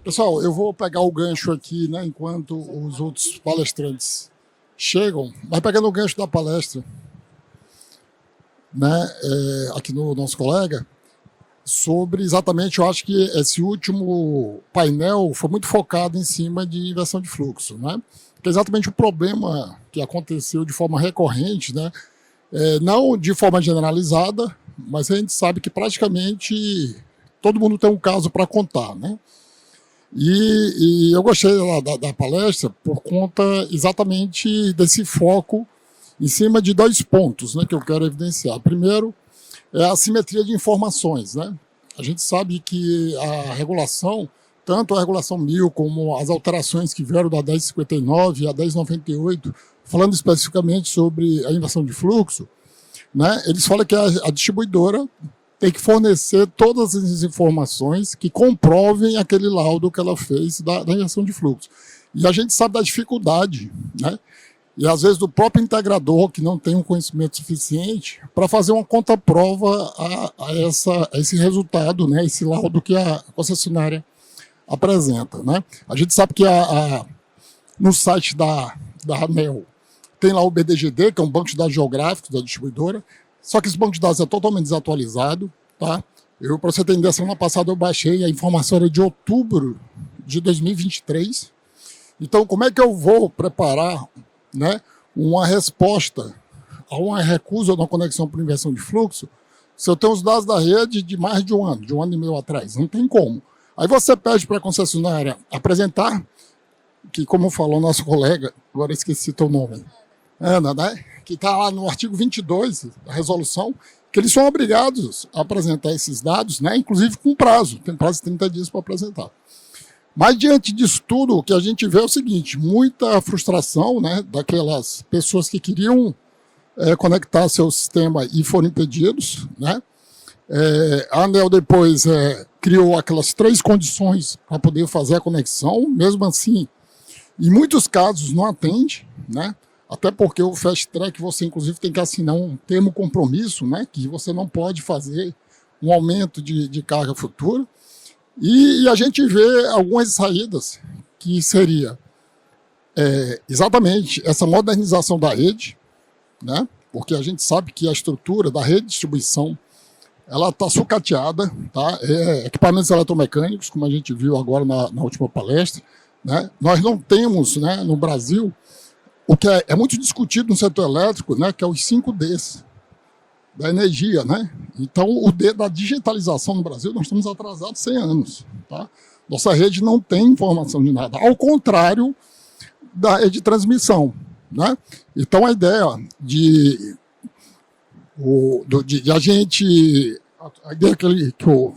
Pessoal, eu vou pegar o gancho aqui, né, enquanto os outros palestrantes chegam, mas pegando o gancho da palestra, né, aqui no nosso colega, sobre exatamente, eu acho que esse último painel foi muito focado em cima de inversão de fluxo, né, que é exatamente o problema que aconteceu de forma recorrente, né, não de forma generalizada, mas a gente sabe que praticamente todo mundo tem um caso para contar, né. E eu gostei da palestra por conta exatamente desse foco em cima de dois pontos, né, que eu quero evidenciar. Primeiro, é a assimetria de informações, né? A gente sabe que a regulação, tanto a regulação 1000 como as alterações que vieram da 1059 e a 1098, falando especificamente sobre a inversão de fluxo, né, eles falam que a distribuidora tem que fornecer todas as informações que comprovem aquele laudo que ela fez da inversão de fluxo. E a gente sabe da dificuldade, né? E às vezes do próprio integrador, que não tem um conhecimento suficiente, para fazer uma contraprova a esse resultado, né? Esse laudo que a concessionária apresenta, né? A gente sabe que no site da ANEEL tem lá o BDGD, que é um banco de dados geográficos da distribuidora. Só que esse banco de dados é totalmente desatualizado, tá? Para você ter ideia, semana passada eu baixei, a informação era de outubro de 2023. Então, como é que eu vou preparar, né, uma resposta a uma recusa na conexão por inversão de fluxo se eu tenho os dados da rede de mais de um ano e meio atrás? Não tem como. Aí você pede para a concessionária apresentar, que como falou nosso colega, agora esqueci teu nome, Ana, né? Que está lá no artigo 22 da resolução, que eles são obrigados a apresentar esses dados, né, inclusive com prazo, tem prazo de 30 dias para apresentar. Mas diante disso tudo, o que a gente vê é o seguinte, muita frustração, né, daquelas pessoas que queriam conectar seu sistema e foram impedidos, né. A ANEEL depois criou aquelas 3 condições para poder fazer a conexão, mesmo assim, em muitos casos não atende, né. Até porque o Fast Track você, inclusive, tem que assinar um termo compromisso, né, que você não pode fazer um aumento de carga futura. E a gente vê algumas saídas, que seria exatamente essa modernização da rede, né, porque a gente sabe que a estrutura da rede de distribuição ela está sucateada, tá? Equipamentos eletromecânicos, como a gente viu agora na última palestra, né? Nós não temos, né, no Brasil, o que é muito discutido no setor elétrico, né, que é os 5Ds da energia, né? Então, o D da digitalização no Brasil, nós estamos atrasados 100 anos, tá? Nossa rede não tem informação de nada, ao contrário da rede de transmissão, né? Então, a ideia de a gente... A ideia que o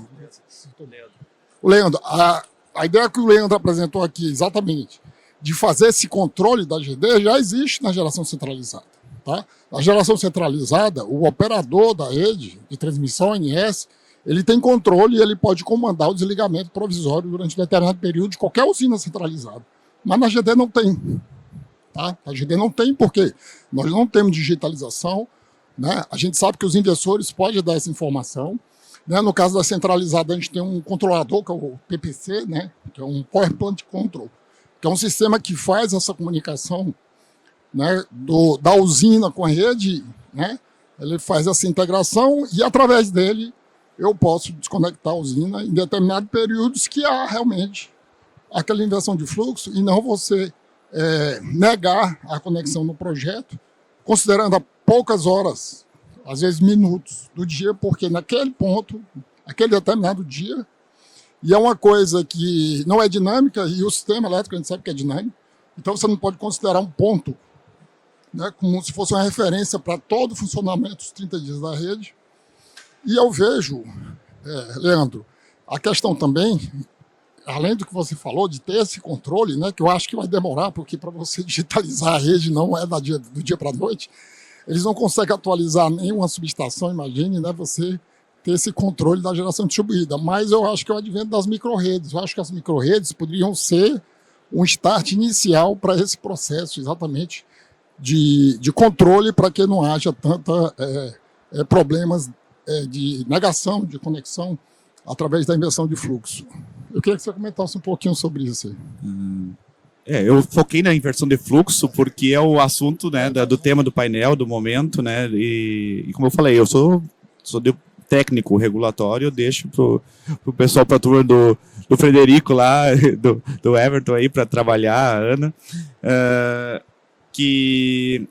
Leandro... A ideia que o Leandro apresentou aqui, exatamente, de fazer esse controle da GD já existe na geração centralizada. Tá? Na geração centralizada, o operador da rede de transmissão ONS, ele tem controle e ele pode comandar o desligamento provisório durante um determinado período de qualquer usina centralizada. Mas na GD não tem. Tá? A GD não tem porque nós não temos digitalização, né? A gente sabe que os inversores podem dar essa informação. Né? No caso da centralizada, a gente tem um controlador, que é o PPC, né? Que é um Power Plant Control, que é um sistema que faz essa comunicação, né, da usina com a rede, né, ele faz essa integração e, através dele, eu posso desconectar a usina em determinados períodos que há realmente aquela inversão de fluxo e não você negar a conexão no projeto, considerando a poucas horas, às vezes minutos do dia, porque naquele ponto, aquele determinado dia, e é uma coisa que não é dinâmica, e o sistema elétrico a gente sabe que é dinâmico, então você não pode considerar um ponto, né, como se fosse uma referência para todo o funcionamento dos 30 dias da rede. E eu vejo, Leandro, a questão também, além do que você falou, de ter esse controle, né, que eu acho que vai demorar, porque para você digitalizar a rede não é do dia para a noite, eles não conseguem atualizar nenhuma subestação, imagine, né, você ter esse controle da geração distribuída, mas eu acho que é o advento das micro-redes. Eu acho que as micro-redes poderiam ser um start inicial para esse processo, exatamente, de controle, para que não haja tanta problemas de negação de conexão através da inversão de fluxo. Eu queria que você comentasse um pouquinho sobre isso aí. Eu foquei na inversão de fluxo porque é o assunto, né, do tema do painel, do momento, né, e como eu falei, eu sou de técnico regulatório, eu deixo pro pessoal, para a turma do Frederico lá, do Everton aí para trabalhar, a Ana, que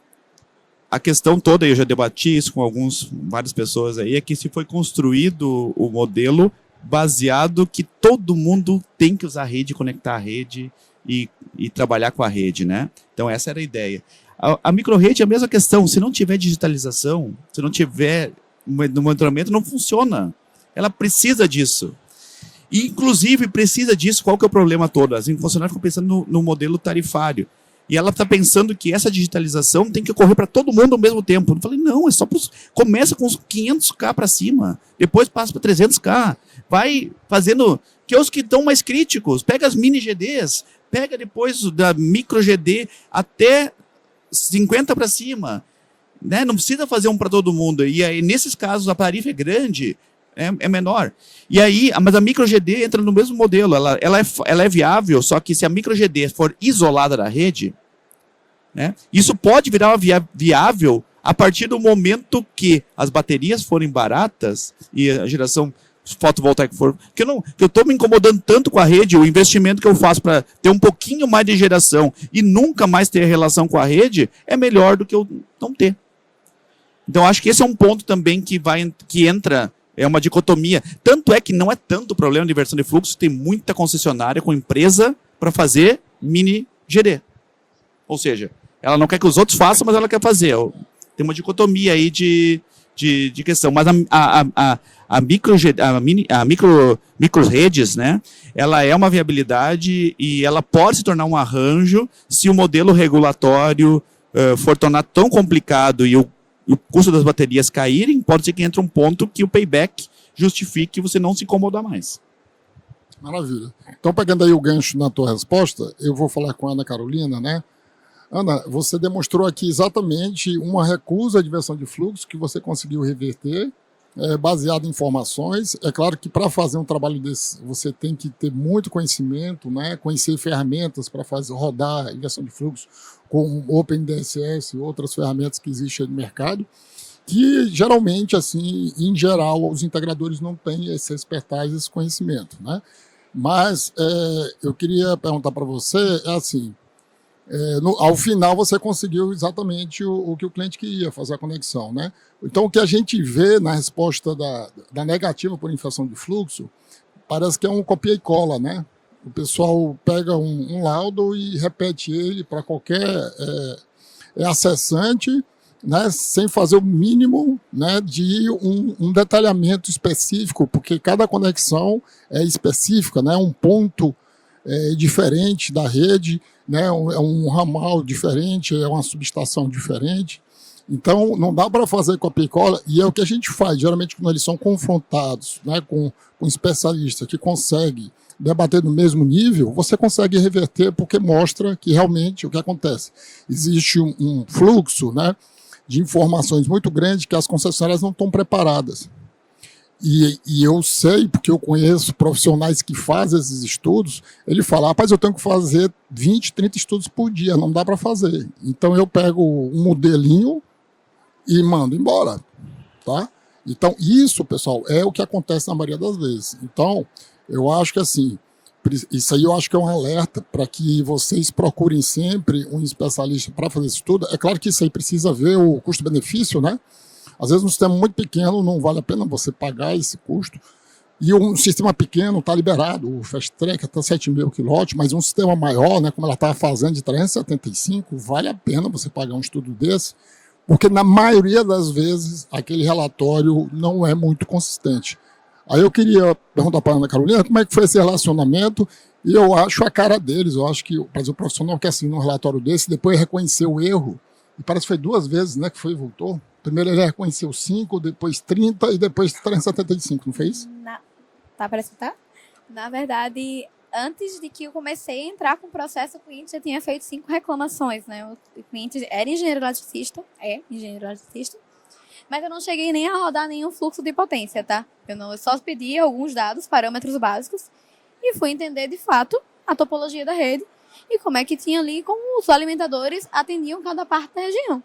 a questão toda, eu já debati isso com várias pessoas aí, é que se foi construído o modelo baseado que todo mundo tem que usar a rede, conectar a rede e trabalhar com a rede, né? Então essa era a ideia. A microrrede é a mesma questão, se não tiver digitalização, se não tiver no monitoramento, não funciona. Ela precisa disso. E, inclusive, precisa disso, qual que é o problema todo? As funcionárias ficam pensando no modelo tarifário. E ela está pensando que essa digitalização tem que ocorrer para todo mundo ao mesmo tempo. Eu falei, não, é só começa com os 500K para cima, depois passa para 300K, vai fazendo, que é os que estão mais críticos, pega as mini GDs, pega depois da micro GD até 50 para cima, né? Não precisa fazer um para todo mundo. E aí, nesses casos, a tarifa é grande, é menor. E aí, mas a micro GD entra no mesmo modelo. Ela é viável, só que se a micro GD for isolada da rede, né, isso pode virar viável a partir do momento que as baterias forem baratas e a geração fotovoltaica for... Que eu estou me incomodando tanto com a rede, o investimento que eu faço para ter um pouquinho mais de geração e nunca mais ter relação com a rede, é melhor do que eu não ter. Então, acho que esse é um ponto também que entra... É uma dicotomia. Tanto é que não é tanto problema de inversão de fluxo, tem muita concessionária com empresa para fazer mini GD. Ou seja, ela não quer que os outros façam, mas ela quer fazer. Tem uma dicotomia aí de questão. Mas a micro redes, né, ela é uma viabilidade e ela pode se tornar um arranjo se o modelo regulatório for tornar tão complicado e o custo das baterias caírem, pode ser que entre um ponto que o payback justifique você não se incomodar mais. Maravilha. Então, pegando aí o gancho na tua resposta, eu vou falar com a Ana Carolina, né? Ana, você demonstrou aqui exatamente uma recusa à inversão de fluxo que você conseguiu reverter, baseado em informações. É claro que para fazer um trabalho desse, você tem que ter muito conhecimento, né? Conhecer ferramentas para fazer rodar a inversão de fluxo, com OpenDSS e outras ferramentas que existem no mercado, que geralmente, assim, em geral, os integradores não têm esse expertise, esse conhecimento, né? Mas eu queria perguntar para você, assim, ao final você conseguiu exatamente o que o cliente queria, fazer a conexão, né? Então, o que a gente vê na resposta da negativa por inflação de fluxo, parece que é um copia e cola, né? O pessoal pega um laudo e repete ele para qualquer acessante, né, sem fazer o mínimo, né, de um detalhamento específico, porque cada conexão é específica, né, um ponto diferente da rede, né, é um ramal diferente, é uma subestação diferente. Então, não dá para fazer copia e cola, e é o que a gente faz, geralmente, quando eles são confrontados, né, com um especialista que consegue debater no mesmo nível, você consegue reverter porque mostra que realmente o que acontece. Existe um fluxo, né, de informações muito grande que as concessionárias não estão preparadas. E eu sei, porque eu conheço profissionais que fazem esses estudos, ele fala, rapaz, eu tenho que fazer 20, 30 estudos por dia, não dá para fazer. Então eu pego um modelinho e mando embora, tá? Então isso, pessoal, é o que acontece na maioria das vezes. Então, eu acho que assim, isso aí eu acho que é um alerta para que vocês procurem sempre um especialista para fazer esse estudo. É claro que isso aí precisa ver o custo-benefício, né? Às vezes um sistema muito pequeno não vale a pena você pagar esse custo. E um sistema pequeno está liberado, o Fast Track até 7.000 kW, mas um sistema maior, né, como ela estava fazendo de 375, vale a pena você pagar um estudo desse, porque na maioria das vezes aquele relatório não é muito consistente. Aí eu queria perguntar para a Ana Carolina como é que foi esse relacionamento, e eu acho a cara deles, eu acho que o profissional que assinou um relatório desse, depois reconheceu o erro, e parece que foi 2 vezes, né, que foi e voltou. Primeiro ele reconheceu 5, depois 30 e depois 375, não foi isso? Tá para escutar? Na verdade, antes de que eu comecei a entrar com o processo, o cliente já tinha feito 5 reclamações, né? O cliente era engenheiro eletricista, mas eu não cheguei nem a rodar nenhum fluxo de potência, tá? Eu só pedi alguns dados, parâmetros básicos, e fui entender, de fato, a topologia da rede e como é que tinha ali, como os alimentadores atendiam cada parte da região.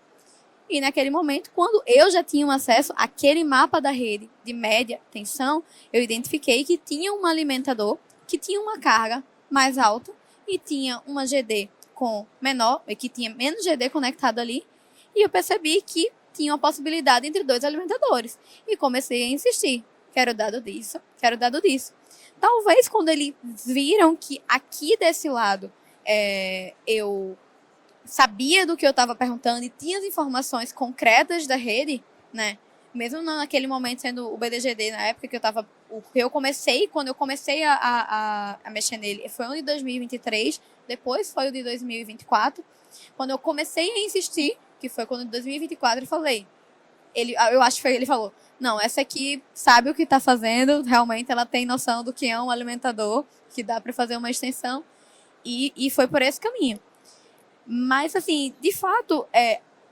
E naquele momento, quando eu já tinha um acesso àquele mapa da rede de média tensão, eu identifiquei que tinha um alimentador que tinha uma carga mais alta e tinha uma GD com menor, que tinha menos GD conectado ali, e eu percebi que tinha uma possibilidade entre 2 alimentadores. E comecei a insistir. Quero dado disso, quero dado disso. Talvez quando eles viram que aqui desse lado eu sabia do que eu estava perguntando e tinha as informações concretas da rede, né? Mesmo naquele momento sendo o BDGD, na época que quando eu comecei a mexer nele, foi o de 2023, depois foi o de 2024. Quando eu comecei a insistir, que foi quando em 2024 eu falei, eu acho que ele falou, não, essa aqui sabe o que está fazendo, realmente ela tem noção do que é um alimentador, que dá para fazer uma extensão, e foi por esse caminho. Mas, assim, de fato,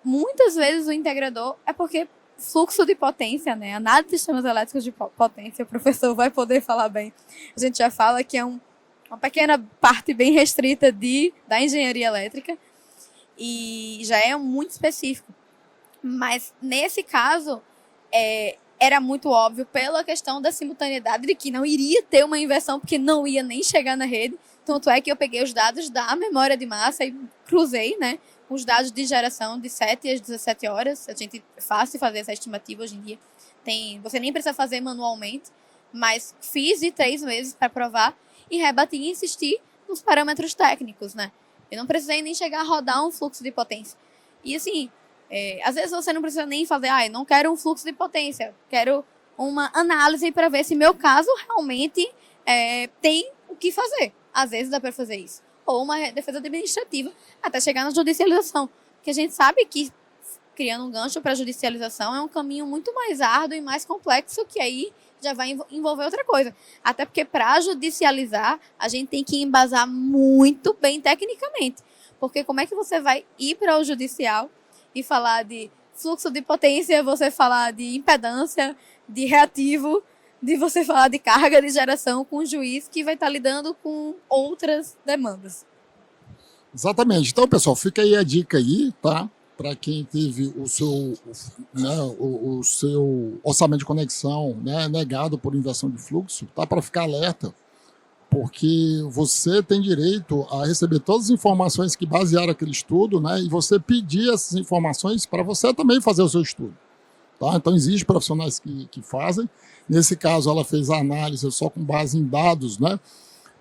muitas vezes o integrador é porque fluxo de potência, né? Análise de sistemas elétricos de potência, o professor vai poder falar bem. A gente já fala que é uma pequena parte bem restrita da engenharia elétrica e já é muito específico. Mas, nesse caso, era muito óbvio pela questão da simultaneidade de que não iria ter uma inversão porque não ia nem chegar na rede. Tanto é que eu peguei os dados da memória de massa e cruzei, né, com os dados de geração de 7 às 17 horas. A gente é fácil fazer essa estimativa hoje em dia. Você nem precisa fazer manualmente, mas fiz de 3 meses para provar e rebati e insisti nos parâmetros técnicos, né? Eu não precisei nem chegar a rodar um fluxo de potência. E assim, às vezes você não precisa nem fazer, eu não quero um fluxo de potência, quero uma análise para ver se meu caso realmente tem o que fazer. Às vezes dá para fazer isso. Ou uma defesa administrativa, até chegar na judicialização. Porque a gente sabe que criando um gancho para a judicialização é um caminho muito mais árduo e mais complexo, que aí já vai envolver outra coisa. Até porque para judicializar, a gente tem que embasar muito bem tecnicamente. Porque como é que você vai ir para o judicial e falar de fluxo de potência, você falar de impedância, de reativo, de você falar de carga de geração com um juiz que vai estar lidando com outras demandas. Exatamente. Então, pessoal, fica aí a dica aí, tá? Para quem teve o seu orçamento de conexão, né, negado por inversão de fluxo, tá? Para ficar alerta, porque você tem direito a receber todas as informações que basearam aquele estudo, né? E você pedir essas informações para você também fazer o seu estudo. Tá? Então, existem profissionais que fazem. Nesse caso, ela fez a análise só com base em dados, né,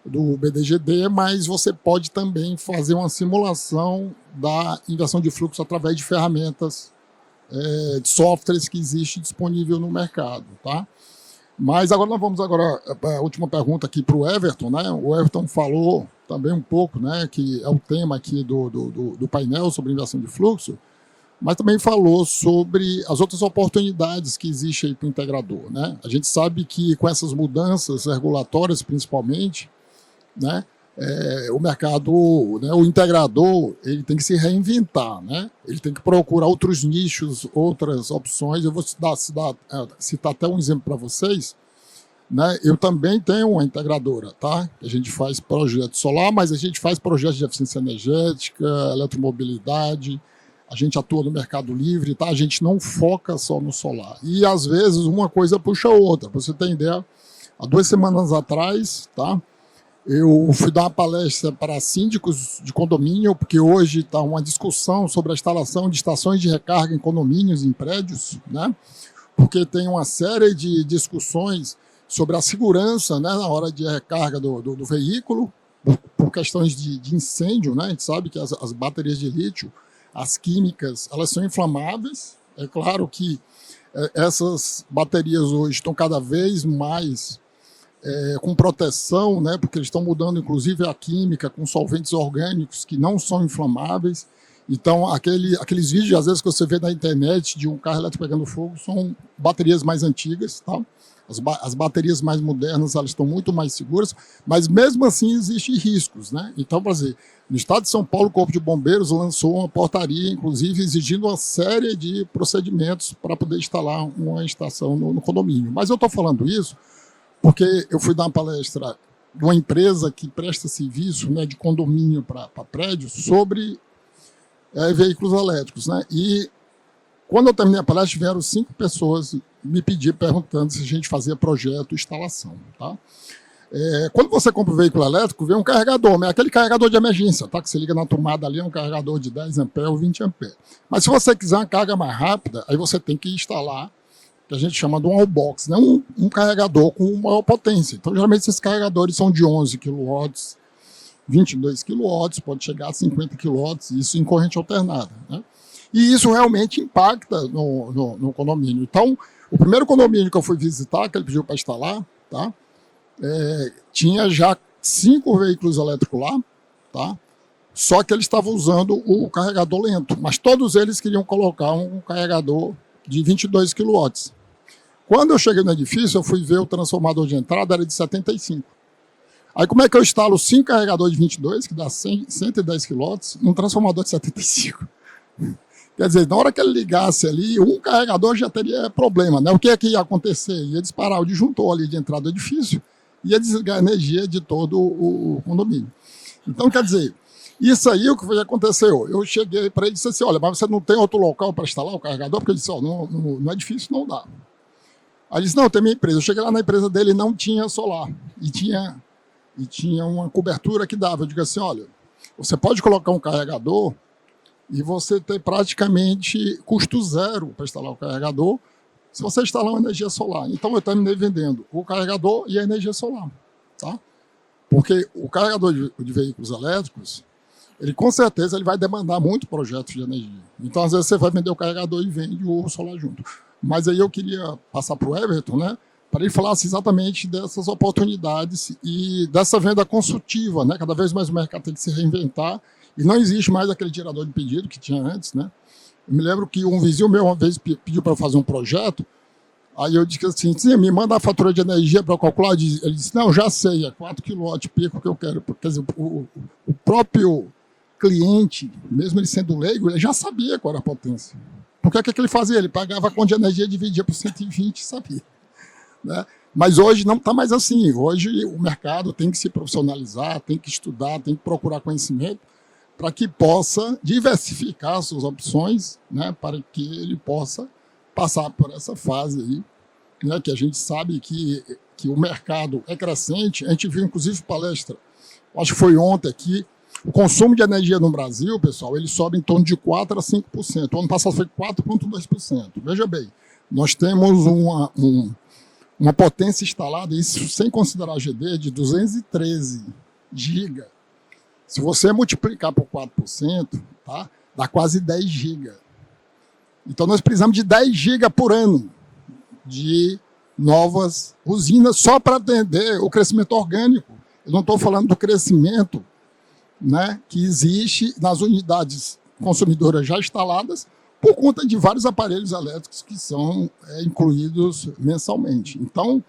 do BDGD, mas você pode também fazer uma simulação da inversão de fluxo através de ferramentas, de softwares que existem disponível no mercado. Tá? Mas agora nós vamos para a última pergunta aqui para o Everton. Né? O Everton falou também um pouco, né, que é o tema aqui do painel sobre inversão de fluxo, mas também falou sobre as outras oportunidades que existem aí para o integrador. Né? A gente sabe que com essas mudanças regulatórias, principalmente, né, o mercado, né, o integrador, ele tem que se reinventar, né? Ele tem que procurar outros nichos, outras opções. Eu vou citar até um exemplo para vocês. Né? Eu também tenho uma integradora, tá? A gente faz projeto solar, mas a gente faz projetos de eficiência energética, eletromobilidade. A gente atua no mercado livre, tá? A gente não foca só no solar. E, às vezes, uma coisa puxa a outra. Para você ter ideia, há 2 semanas atrás, tá? Eu fui dar uma palestra para síndicos de condomínio, porque hoje está uma discussão sobre a instalação de estações de recarga em condomínios, em prédios, né? Porque tem uma série de discussões sobre a segurança, né, na hora de recarga do veículo, por questões de incêndio, né? A gente sabe que as baterias de lítio, as químicas, elas são inflamáveis. É claro que essas baterias hoje estão cada vez mais com proteção, né, porque eles estão mudando, inclusive, a química com solventes orgânicos que não são inflamáveis. Então, aqueles vídeos, às vezes, que você vê na internet de um carro elétrico pegando fogo, são baterias mais antigas, tá? As baterias mais modernas, elas estão muito mais seguras, mas mesmo assim existem riscos, né? Então, por exemplo, no estado de São Paulo, o Corpo de Bombeiros lançou uma portaria, inclusive, exigindo uma série de procedimentos para poder instalar uma estação no condomínio. Mas eu estou falando isso porque eu fui dar uma palestra de uma empresa que presta serviço, né, de condomínio para prédios sobre veículos elétricos, né? E quando eu terminei a palestra, vieram 5 pessoas me pedir, perguntando se a gente fazia projeto e instalação, tá? Quando você compra um veículo elétrico, vem um carregador, mas é aquele carregador de emergência, tá? Que você liga na tomada ali, é um carregador de 10 amperes ou 20 amperes. Mas se você quiser uma carga mais rápida, aí você tem que instalar, que a gente chama de um wallbox, né? Um carregador com maior potência. Então, geralmente, esses carregadores são de 11 kW, 22 kW, pode chegar a 50 kW, isso em corrente alternada, né? E isso realmente impacta no condomínio. Então, o primeiro condomínio que eu fui visitar, que ele pediu para instalar, tá? Tinha já 5 veículos elétricos lá, tá? Só que eles estavam usando o carregador lento, mas todos eles queriam colocar um carregador de 22 kW. Quando eu cheguei no edifício, eu fui ver o transformador de entrada, era de 75. Aí como é que eu instalo 5 carregadores de 22, que dá 110 kW, num transformador de 75? Quer dizer, na hora que ele ligasse ali, um carregador já teria problema, né? O que é que ia acontecer? Ia disparar o disjuntor ali de entrada do edifício, ia desligar a energia de todo o condomínio. Então, quer dizer, isso aí o que aconteceu? Eu cheguei para ele e disse assim, olha, mas você não tem outro local para instalar o carregador? Porque ele disse, no edifício não dá. Aí ele disse, não, tem minha empresa. Eu cheguei lá na empresa dele e não tinha solar. E tinha uma cobertura que dava. Eu digo assim, olha, você pode colocar um carregador e você ter praticamente custo zero para instalar o carregador, se você instalar uma energia solar. Então, eu terminei vendendo o carregador e a energia solar, tá? Porque o carregador de veículos elétricos, ele com certeza ele vai demandar muito projetos de energia. Então, às vezes, você vai vender o carregador e vende o solar junto. Mas aí eu queria passar para o Everton, né, para ele falar exatamente dessas oportunidades e dessa venda consultiva, né? Cada vez mais o mercado tem que se reinventar e não existe mais aquele gerador de pedido que tinha antes, né? Eu me lembro que um vizinho meu uma vez pediu para eu fazer um projeto, aí eu disse assim, sim, me manda a fatura de energia para eu calcular. Ele disse, não, já sei, é 4 kW pico que eu quero. Quer dizer, o próprio cliente, mesmo ele sendo leigo, ele já sabia qual era a potência. Porque o que ele fazia? Ele pagava a conta de energia, dividia por 120 e sabia, né? Mas hoje não está mais assim. Hoje o mercado tem que se profissionalizar, tem que estudar, tem que procurar conhecimento para que possa diversificar suas opções, né, para que ele possa passar por essa fase aí, né, que a gente sabe que o mercado é crescente. A gente viu, inclusive, palestra, acho que foi ontem aqui, o consumo de energia no Brasil, pessoal, ele sobe em torno de 4% a 5%. O ano passado foi 4,2%. Veja bem, nós temos uma potência instalada, isso sem considerar a GD, de 213 GB. Se você multiplicar por 4%, tá, dá quase 10 GB. Então, nós precisamos de 10 GB por ano de novas usinas só para atender o crescimento orgânico. Eu não estou falando do crescimento, né, que existe nas unidades consumidoras já instaladas por conta de vários aparelhos elétricos que são incluídos mensalmente. Então,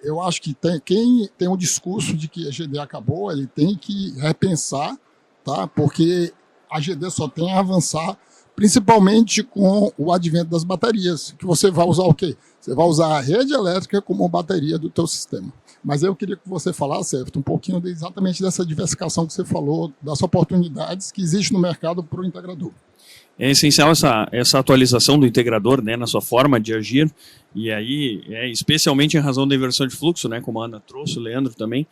eu acho que quem tem um discurso de que a GD acabou, ele tem que repensar, tá? Porque a GD só tem a avançar, principalmente com o advento das baterias, que você vai usar o quê? Você vai usar a rede elétrica como bateria do teu sistema. Mas eu queria que você falasse, Everton, um pouquinho exatamente dessa diversificação que você falou, das oportunidades que existem no mercado para o integrador. É essencial essa atualização do integrador, né, na sua forma de agir, e aí, especialmente em razão da inversão de fluxo, né, como a Ana trouxe, o Leandro também,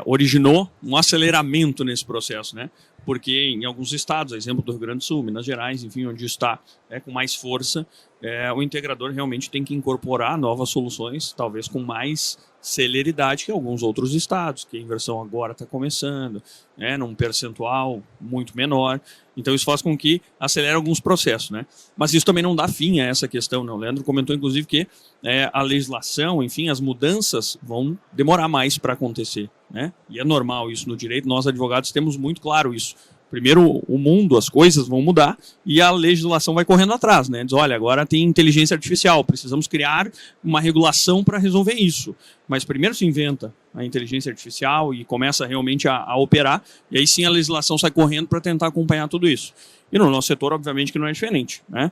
originou um aceleramento nesse processo, né, porque em alguns estados, exemplo do Rio Grande do Sul, Minas Gerais, enfim, onde está com mais força, o integrador realmente tem que incorporar novas soluções, talvez com mais celeridade que alguns outros estados, que a inversão agora está começando, num percentual muito menor. Então isso faz com que acelere alguns processos, né? Mas isso também não dá fim a essa questão, né? O Leandro comentou, inclusive, que a legislação, enfim, as mudanças vão demorar mais para acontecer, né? E é normal isso no direito, nós advogados temos muito claro isso, Primeiro, o mundo, as coisas vão mudar e a legislação vai correndo atrás, né? Diz, olha, agora tem inteligência artificial, precisamos criar uma regulação para resolver isso. Mas primeiro se inventa a inteligência artificial e começa realmente a operar, e aí sim a legislação sai correndo para tentar acompanhar tudo isso. E no nosso setor, obviamente, que não é diferente, né?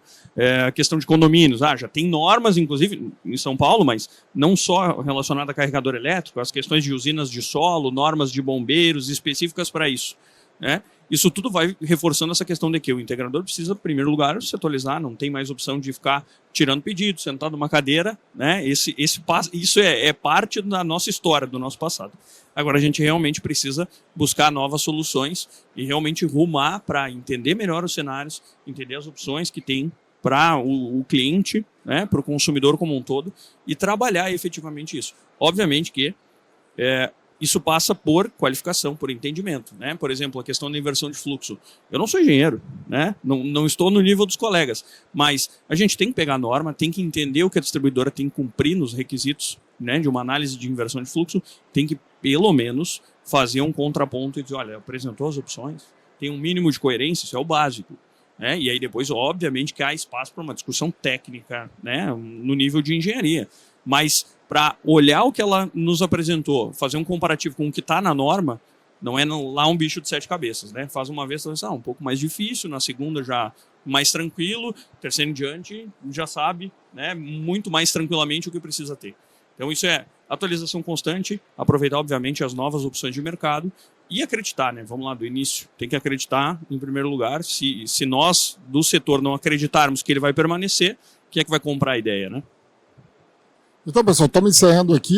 A questão de condomínios, já tem normas, inclusive, em São Paulo, mas não só relacionada a carregador elétrico, as questões de usinas de solo, normas de bombeiros específicas para isso, né? Isso tudo vai reforçando essa questão de que o integrador precisa, em primeiro lugar, se atualizar, não tem mais opção de ficar tirando pedido, sentado numa cadeira, né? Isso é parte da nossa história, do nosso passado. Agora a gente realmente precisa buscar novas soluções e realmente rumar para entender melhor os cenários, entender as opções que tem para o cliente, né? Para o consumidor como um todo, e trabalhar efetivamente isso. Obviamente que isso passa por qualificação, por entendimento, né? Por exemplo, a questão da inversão de fluxo. Eu não sou engenheiro, né? Não estou no nível dos colegas, mas a gente tem que pegar a norma, tem que entender o que a distribuidora tem que cumprir nos requisitos, né, de uma análise de inversão de fluxo, tem que, pelo menos, fazer um contraponto e dizer, olha, apresentou as opções, tem um mínimo de coerência, isso é o básico. Né? E aí depois, obviamente, que há espaço para uma discussão técnica, né, no nível de engenharia. Mas para olhar o que ela nos apresentou, fazer um comparativo com o que está na norma, não é lá um bicho de 7 cabeças, né? Faz uma vez, um pouco mais difícil, na segunda já mais tranquilo, terceiro em diante já sabe, né, muito mais tranquilamente o que precisa ter. Então isso é atualização constante, aproveitar obviamente as novas opções de mercado e acreditar, né? Vamos lá, do início, tem que acreditar em primeiro lugar. Se nós do setor não acreditarmos que ele vai permanecer, quem é que vai comprar a ideia, né? Então, pessoal, estamos encerrando aqui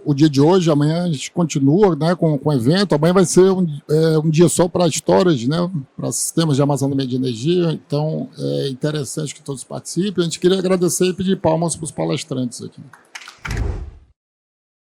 o dia de hoje. Amanhã a gente continua, né, com o evento. Amanhã vai ser um dia só para storage, né, para sistemas de armazenamento de energia. Então, é interessante que todos participem. A gente queria agradecer e pedir palmas para os palestrantes aqui.